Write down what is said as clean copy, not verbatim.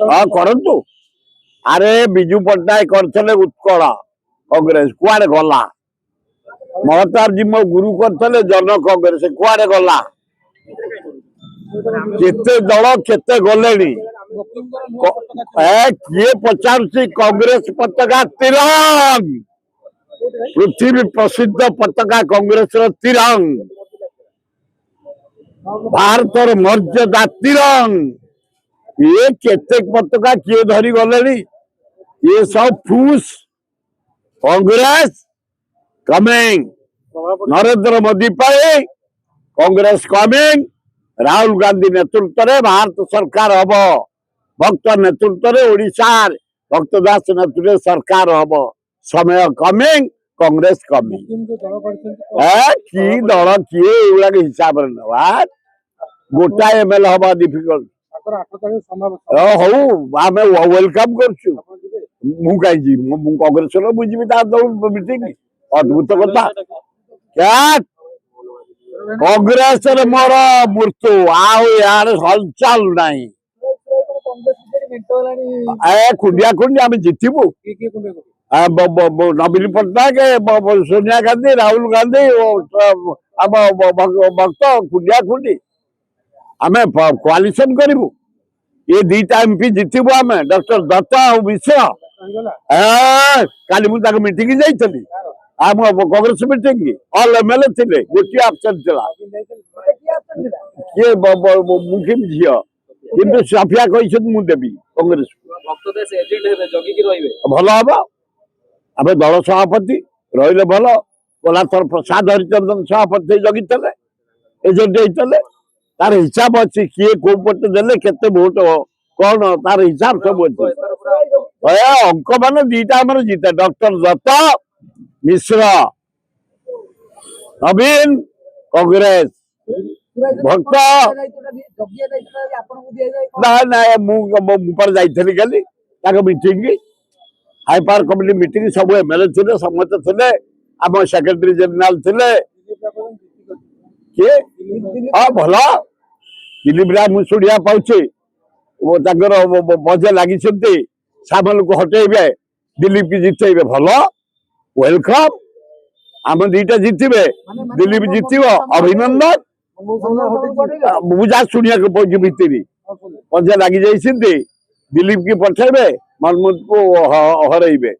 हाँ करतु अरे विजु पट्टनायक करते उत्कल कांग्रेस कुआडे गला महतार जी मो गुरु करते जन कांग्रेस कुआडे गला केते दल केते गले किए पचार कांग्रेस पताका तिरंग पृथ्वी प्रसिद्ध पताका कांग्रेस तिरंग भारत मर्यादा तिरंग ये केते पताका किए धरी गले ये सब फूस कांग्रेस कमिंग नरेंद्र मोदी पाए कांग्रेस कमिंग राहुल गांधी नेतृत्व में भारत सरकार हम भक्त नेतृत्व में ओडिशा भक्त दास नेतृत्व सरकार हम समय कमिंग कांग्रेस कमिंग कि दल किए युवा हिसाब से नवा गोटा एमएल हवा डिफिकल्ट हमें वेलकम करछु मु कहीं कांग्रेस बुझी मीटिंग अद्भुत कथा क्या कांग्रेस मोर मृत्यु आउ यार हलचल नहीं खुंडिया खुंडिया आम जितबू नवीन पट्टनायक सोनिया गांधी राहुल गांधी आम भक्त खुंडिया खुंडी आम कोआलिशन करूँ ये दीटा एमपी जितबू आम डॉक्टर दत्त और मिश्र काली मुझे मीटिंग जाइली आम कांग्रेस मीटिंग ऑल एमएलए थे गोटे आबसेंट किए मुखिम झील कि सफिया कही देवी कांग्रेस भल हम आम दल सभापति रही भल गलाथर प्रसाद हरिचंदन सभापति जगी एजेंट होते तार हिसाब अच्छी किए कौ पटे देले केते भोट कौन तार हिसाब सब अच्छे अंक मान दीटा आम जीते डॉक्टर दत्त मिश्र नवीन कांग्रेस भक्त ना ना मुझे जाइली काली meeting high power committee meeting सब एमएलए थे समस्त थे आम सेक्रेटरी जेनेल थे किए हाँ भल दिलीप राय मुसुड़िया पाचे मजा लगी सामल को हटेबे दिलीप की जितेबे भल वेलकम आम दीटा जितबे दिलीप जितब अभिनंदन मुझा शुणिया पहुंची भितर मजा लगी दिलीप की पठेबे मनमोहन को हरइबे